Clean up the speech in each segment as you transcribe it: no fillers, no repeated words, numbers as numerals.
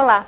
Olá!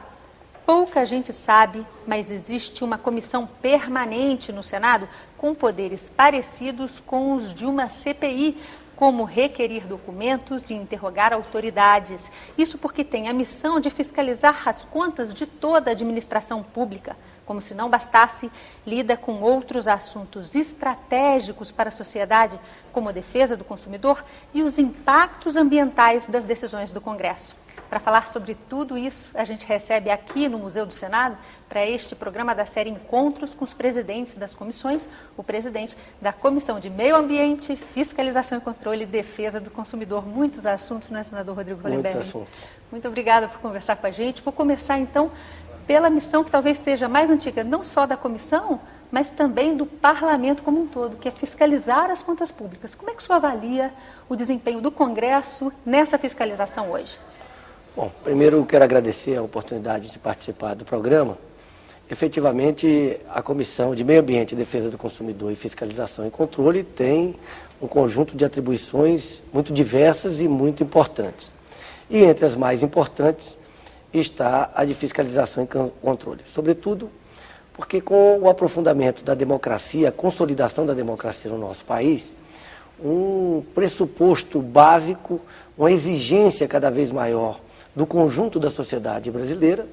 Pouca gente sabe, mas existe uma comissão permanente no Senado com poderes parecidos com os de uma CPI, como requerir documentos e interrogar autoridades. Isso porque tem a missão de fiscalizar as contas de toda a administração pública. Como se não bastasse, lida com outros assuntos estratégicos para a sociedade, como a defesa do consumidor e os impactos ambientais das decisões do Congresso. Para falar sobre tudo isso, a gente recebe aqui no Museu do Senado, para este programa da série Encontros com os presidentes das comissões, o presidente da Comissão de Meio Ambiente, Fiscalização e Controle e Defesa do Consumidor. Muitos assuntos, né, senador Rodrigo Hollenberg? Muitos assuntos. Muito obrigada por conversar com a gente. Vou começar, então, pela missão que talvez seja mais antiga, não só da comissão, mas também do parlamento como um todo, que é fiscalizar as contas públicas. Como é que o senhor avalia o desempenho do Congresso nessa fiscalização hoje? Bom, primeiro eu quero agradecer a oportunidade de participar do programa. Efetivamente, a Comissão de Meio Ambiente, Defesa do Consumidor e Fiscalização e Controle tem um conjunto de atribuições muito diversas e muito importantes. E entre as mais importantes está a de fiscalização e controle. Sobretudo porque com o aprofundamento da democracia, a consolidação da democracia no nosso país, um pressuposto básico, uma exigência cada vez maior do conjunto da sociedade brasileira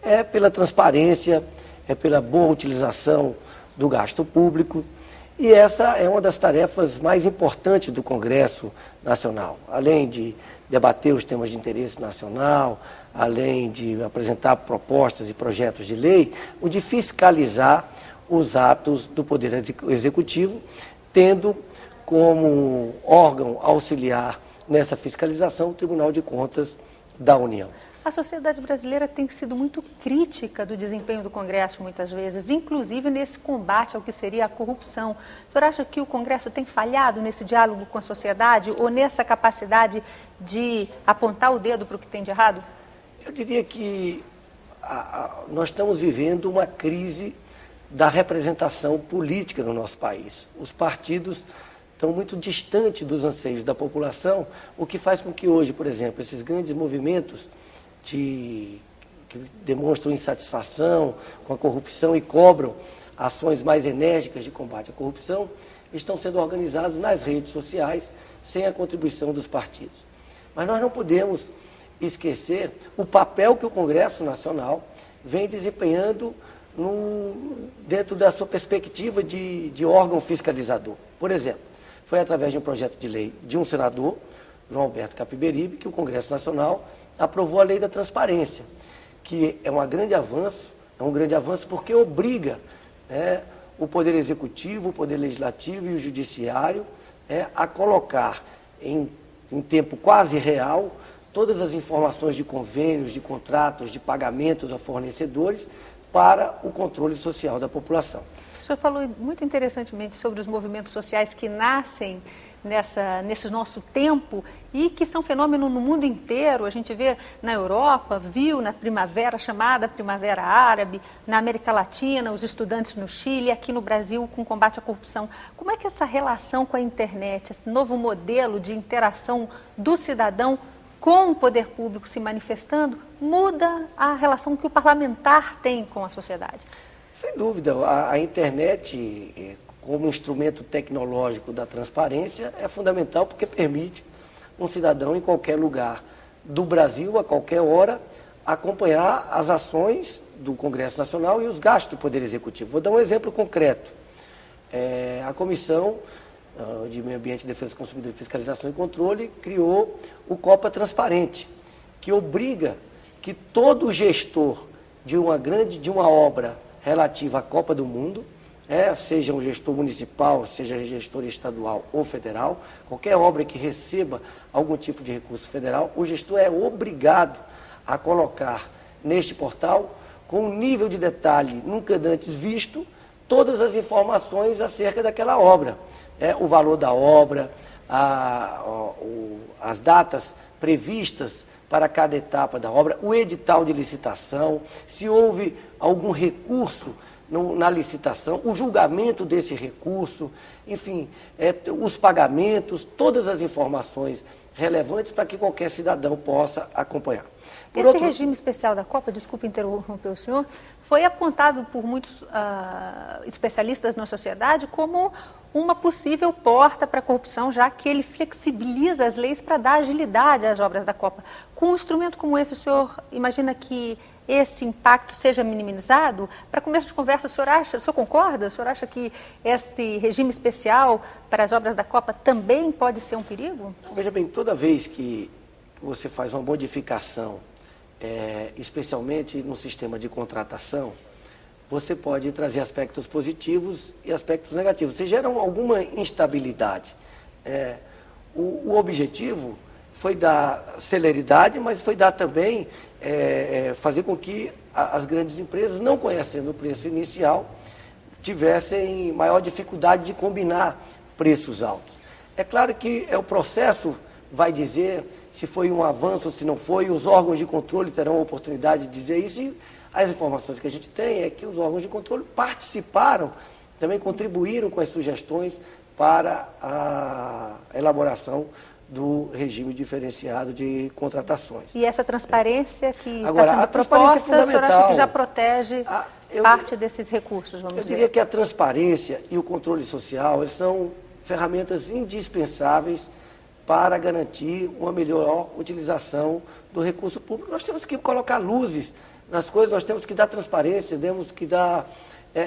é pela transparência, é pela boa utilização do gasto público, e essa é uma das tarefas mais importantes do Congresso Nacional. Além de debater os temas de interesse nacional, além de apresentar propostas e projetos de lei, o de fiscalizar os atos do Poder Executivo, tendo como órgão auxiliar nessa fiscalização o Tribunal de Contas da União. A sociedade brasileira tem sido muito crítica do desempenho do Congresso, muitas vezes, inclusive nesse combate ao que seria a corrupção. O senhor acha que o Congresso tem falhado nesse diálogo com a sociedade ou nessa capacidade de apontar o dedo para o que tem de errado? Eu diria que nós estamos vivendo uma crise da representação política no nosso país. Os partidos estão muito distantes dos anseios da população, o que faz com que hoje, por exemplo, esses grandes movimentos que demonstram insatisfação com a corrupção e cobram ações mais enérgicas de combate à corrupção, estão sendo organizados nas redes sociais sem a contribuição dos partidos. Mas nós não podemos esquecer o papel que o Congresso Nacional vem desempenhando dentro da sua perspectiva de órgão fiscalizador. Por exemplo, foi através de um projeto de lei de um senador, João Alberto Capiberibe, que o Congresso Nacional aprovou a Lei da Transparência, que é um grande avanço porque obriga o Poder Executivo, o Poder Legislativo e o Judiciário a colocar em tempo quase real todas as informações de convênios, de contratos, de pagamentos a fornecedores para o controle social da população. O senhor falou muito interessantemente sobre os movimentos sociais que nascem nesse nosso tempo e que são fenômeno no mundo inteiro. A gente vê na Europa, viu na primavera, chamada Primavera Árabe, na América Latina, os estudantes no Chile, aqui no Brasil, com combate à corrupção. Como é que essa relação com a internet, esse novo modelo de interação do cidadão com o poder público se manifestando, muda a relação que o parlamentar tem com a sociedade? Sem dúvida, a internet, como instrumento tecnológico da transparência, é fundamental porque permite um cidadão em qualquer lugar do Brasil, a qualquer hora, acompanhar as ações do Congresso Nacional e os gastos do Poder Executivo. Vou dar um exemplo concreto. A Comissão de Meio Ambiente, Defesa do Consumidor, Fiscalização e Controle criou o Copa Transparente, que obriga que todo gestor de uma obra relativa à Copa do Mundo, seja um gestor municipal, seja gestor estadual ou federal, qualquer obra que receba algum tipo de recurso federal, o gestor é obrigado a colocar neste portal, com um nível de detalhe nunca antes visto, todas as informações acerca daquela obra. O valor da obra, as datas previstas para cada etapa da obra, o edital de licitação, se houve algum recurso na licitação, o julgamento desse recurso, enfim, os pagamentos, todas as informações relevantes para que qualquer cidadão possa acompanhar. Esse regime especial da Copa, desculpe interromper o senhor, foi apontado por muitos especialistas na sociedade como uma possível porta para a corrupção, já que ele flexibiliza as leis para dar agilidade às obras da Copa. Com um instrumento como esse, o senhor imagina que esse impacto seja minimizado? Para começo de conversa, o senhor concorda? O senhor acha que esse regime especial para as obras da Copa também pode ser um perigo? Veja bem, toda vez que você faz uma modificação, especialmente no sistema de contratação, você pode trazer aspectos positivos e aspectos negativos. Você gera alguma instabilidade. O objetivo foi dar celeridade, mas foi dar também, fazer com que as grandes empresas, não conhecendo o preço inicial, tivessem maior dificuldade de combinar preços altos. É claro que o processo vai dizer se foi um avanço ou se não foi, os órgãos de controle terão a oportunidade de dizer isso, e as informações que a gente tem é que os órgãos de controle participaram, também contribuíram com as sugestões para a elaboração do regime diferenciado de contratações. E essa transparência que está sendo proposta, o senhor acha que já protege parte desses recursos, vamos dizer? Eu diria que a transparência e o controle social, eles são ferramentas indispensáveis para garantir uma melhor utilização do recurso público. Nós temos que colocar luzes nas coisas, nós temos que dar transparência, temos que dar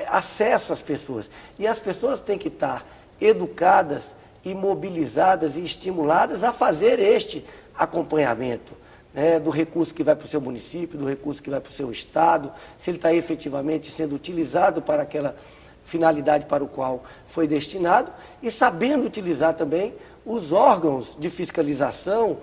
acesso às pessoas. E as pessoas têm que estar educadas e mobilizadas e estimuladas a fazer este acompanhamento, né, do recurso que vai para o seu município, do recurso que vai para o seu estado, se ele está efetivamente sendo utilizado para aquela finalidade para o qual foi destinado, e sabendo utilizar também os órgãos de fiscalização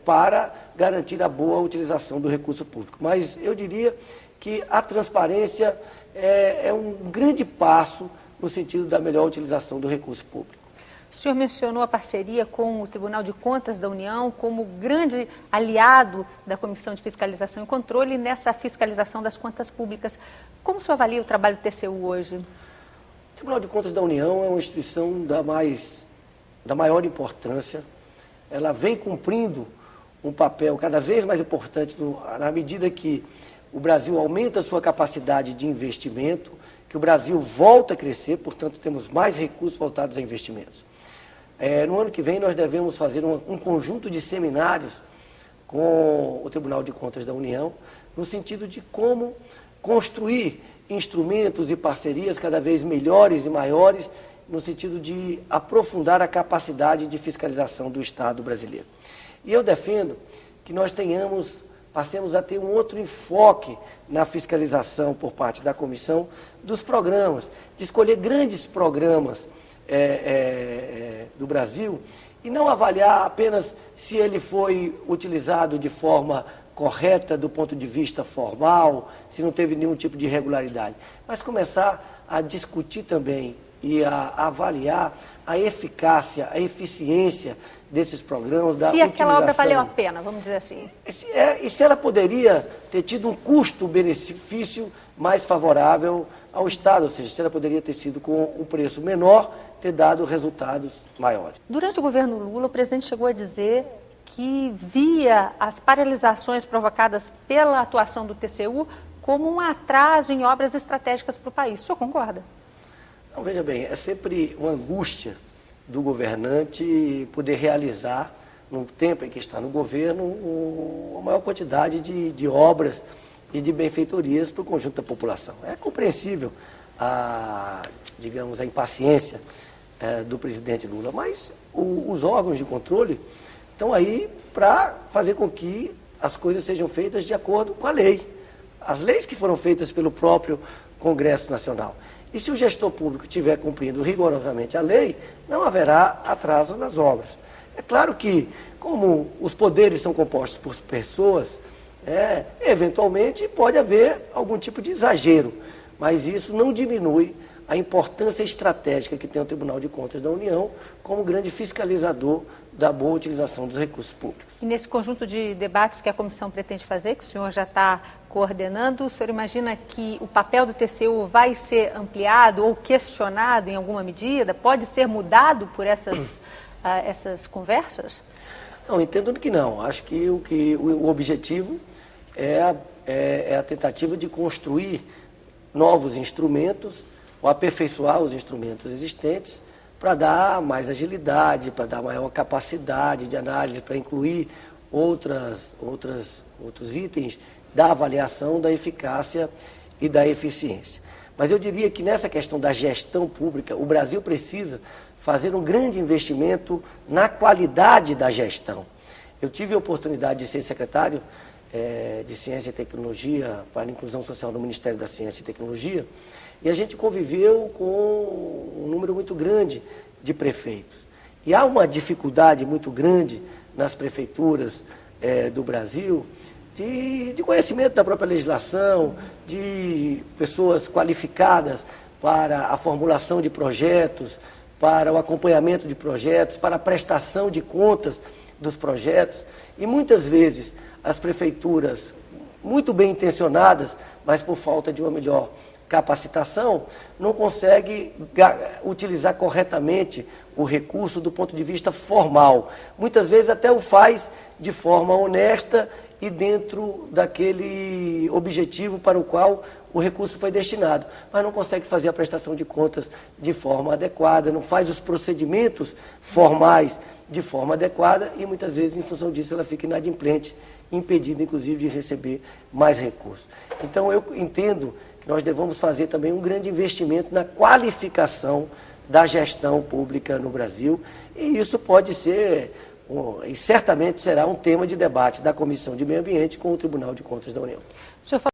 para garantir a boa utilização do recurso público. Mas eu diria que a transparência é um grande passo no sentido da melhor utilização do recurso público. O senhor mencionou a parceria com o Tribunal de Contas da União como grande aliado da Comissão de Fiscalização e Controle nessa fiscalização das contas públicas. Como o senhor avalia o trabalho do TCU hoje? O Tribunal de Contas da União é uma instituição da maior importância. Ela vem cumprindo um papel cada vez mais importante na medida que o Brasil aumenta a sua capacidade de investimento, que o Brasil volta a crescer, portanto temos mais recursos voltados a investimentos. No ano que vem nós devemos fazer um conjunto de seminários com o Tribunal de Contas da União, no sentido de como construir instrumentos e parcerias cada vez melhores e maiores, no sentido de aprofundar a capacidade de fiscalização do Estado brasileiro. E eu defendo que nós passemos a ter um outro enfoque na fiscalização por parte da comissão dos programas, de escolher grandes programas do Brasil e não avaliar apenas se ele foi utilizado de forma correta do ponto de vista formal, se não teve nenhum tipo de irregularidade, mas começar a discutir também e a avaliar a eficácia, a eficiência desses programas, da utilização. Se aquela obra valeu a pena, vamos dizer assim. E se ela poderia ter tido um custo-benefício mais favorável ao Estado, ou seja, se ela poderia ter sido com um preço menor, ter dado resultados maiores. Durante o governo Lula, o presidente chegou a dizer que via as paralisações provocadas pela atuação do TCU como um atraso em obras estratégicas para o país. O senhor concorda? Não, veja bem, é sempre uma angústia do governante poder realizar, no tempo em que está no governo, a maior quantidade de obras e de benfeitorias para o conjunto da população. É compreensível a impaciência do presidente Lula, mas os órgãos de controle estão aí para fazer com que as coisas sejam feitas de acordo com a lei. As leis que foram feitas pelo próprio Congresso Nacional. E se o gestor público estiver cumprindo rigorosamente a lei, não haverá atraso nas obras. É claro que, como os poderes são compostos por pessoas, eventualmente pode haver algum tipo de exagero, mas isso não diminui a importância estratégica que tem o Tribunal de Contas da União como grande fiscalizador da boa utilização dos recursos públicos. E nesse conjunto de debates que a comissão pretende fazer, que o senhor já está coordenando, o senhor imagina que o papel do TCU vai ser ampliado ou questionado em alguma medida? Pode ser mudado por essas conversas? Não, entendo que não. Acho que o objetivo é a tentativa de construir novos instrumentos, ou aperfeiçoar os instrumentos existentes, para dar mais agilidade, para dar maior capacidade de análise, para incluir outros itens da avaliação da eficácia e da eficiência. Mas eu diria que nessa questão da gestão pública, o Brasil precisa fazer um grande investimento na qualidade da gestão. Eu tive a oportunidade de ser secretário de Ciência e Tecnologia para a Inclusão Social no Ministério da Ciência e Tecnologia, e a gente conviveu com um número muito grande de prefeitos. E há uma dificuldade muito grande nas prefeituras do Brasil de conhecimento da própria legislação, de pessoas qualificadas para a formulação de projetos, para o acompanhamento de projetos, para a prestação de contas dos projetos. E muitas vezes as prefeituras, muito bem intencionadas, mas por falta de uma melhor capacitação, não conseguem utilizar corretamente o recurso do ponto de vista formal. Muitas vezes até o faz de forma honesta e dentro daquele objetivo para o qual o recurso foi destinado, mas não consegue fazer a prestação de contas de forma adequada, não faz os procedimentos formais de forma adequada e muitas vezes, em função disso, ela fica inadimplente, impedida, inclusive, de receber mais recursos. Então, eu entendo que nós devemos fazer também um grande investimento na qualificação da gestão pública no Brasil, e isso pode ser, e certamente será um tema de debate da Comissão de Meio Ambiente com o Tribunal de Contas da União.